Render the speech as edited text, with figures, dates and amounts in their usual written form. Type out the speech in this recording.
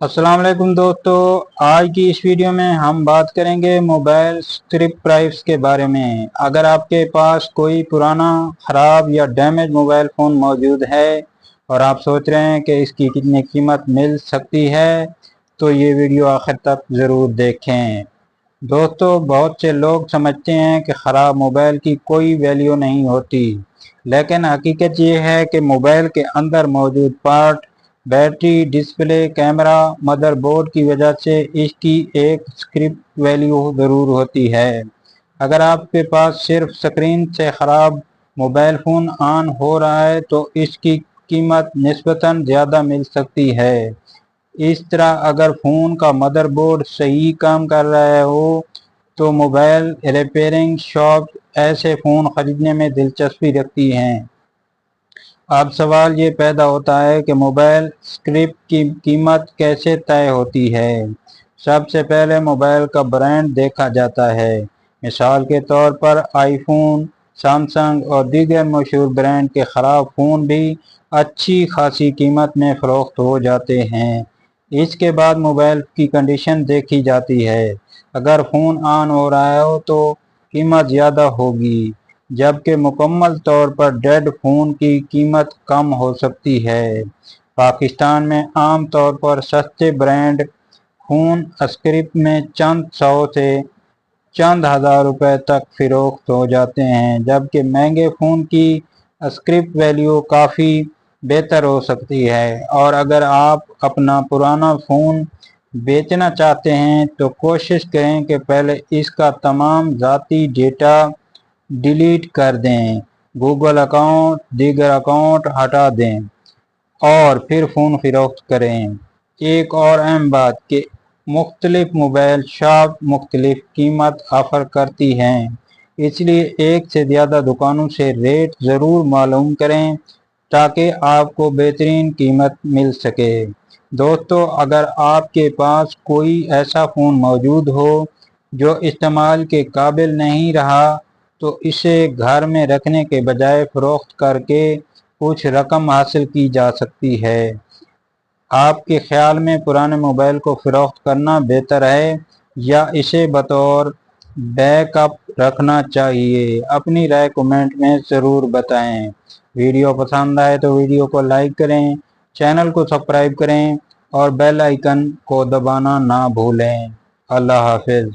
अस्सलाम वालेकुम दोस्तों, आज की इस वीडियो में हम बात करेंगे मोबाइल स्क्रिप प्राइस के बारे में। अगर आपके पास कोई पुराना ख़राब या डैमेज मोबाइल फ़ोन मौजूद है और आप सोच रहे हैं कि इसकी कितनी कीमत मिल सकती है तो ये वीडियो आखिर तक ज़रूर देखें। दोस्तों, बहुत से लोग समझते हैं कि ख़राब मोबाइल की कोई वैल्यू नहीं होती, लेकिन हकीकत ये है कि मोबाइल के अंदर मौजूद part, battery, display, camera, motherboard की वजह से इसकी एक स्क्रिप वैल्यू ज़रूर होती है। अगर आपके पास सिर्फ स्क्रीन से ख़राब मोबाइल फ़ोन ऑन हो रहा है तो इसकी कीमत निस्बतन ज़्यादा मिल सकती है। इस तरह अगर फ़ोन का मदरबोर्ड सही काम कर रहा हो तो मोबाइल रिपेयरिंग शॉप ऐसे फ़ोन ख़रीदने में दिलचस्पी रखती हैं। अब सवाल ये पैदा होता है कि मोबाइल स्क्रिप की कीमत कैसे तय होती है। सबसे पहले मोबाइल का ब्रांड देखा जाता है। मिसाल के तौर पर आईफोन, सैमसंग और दीगर मशहूर ब्रांड के ख़राब फ़ोन भी अच्छी खासी कीमत में फ़रोख्त हो जाते हैं। इसके बाद मोबाइल की कंडीशन देखी जाती है। अगर फ़ोन ऑन हो रहा हो तो कीमत ज़्यादा होगी, जबकि मुकम्मल तौर पर डेड फ़ोन की कीमत कम हो सकती है। पाकिस्तान में आम तौर पर सस्ते ब्रांड फ़ोन स्क्रिप में चंद सौ से चंद हज़ार रुपए तक फ़रोख्त हो जाते हैं, जबकि महंगे फ़ोन की स्क्रिप वैल्यू काफ़ी बेहतर हो सकती है। और अगर आप अपना पुराना फ़ोन बेचना चाहते हैं तो कोशिश करें कि पहले इसका तमाम ज़ाती डेटा डिलीट कर दें, गूगल अकाउंट, दीगर अकाउंट हटा दें और फिर फ़ोन फ़रोख्त करें। एक और अहम बात कि मुख्तलिफ मोबाइल शॉप मुख्तलिफ कीमत ऑफ़र करती हैं, इसलिए एक से ज़्यादा दुकानों से रेट ज़रूर मालूम करें ताकि आपको बेहतरीन कीमत मिल सके। दोस्तों, अगर आपके पास कोई ऐसा फ़ोन मौजूद हो जो इस्तेमाल के काबिल नहीं रहा तो इसे घर में रखने के बजाय फ़रोख्त करके कुछ रकम हासिल की जा सकती है। आपके ख्याल में पुराने मोबाइल को फ़रोख्त करना बेहतर है या इसे बतौर बैकअप रखना चाहिए? अपनी राय कमेंट में ज़रूर बताएं। वीडियो पसंद आए तो वीडियो को लाइक करें, चैनल को सब्सक्राइब करें और बेल आइकन को दबाना ना भूलें। अल्लाह हाफिज़।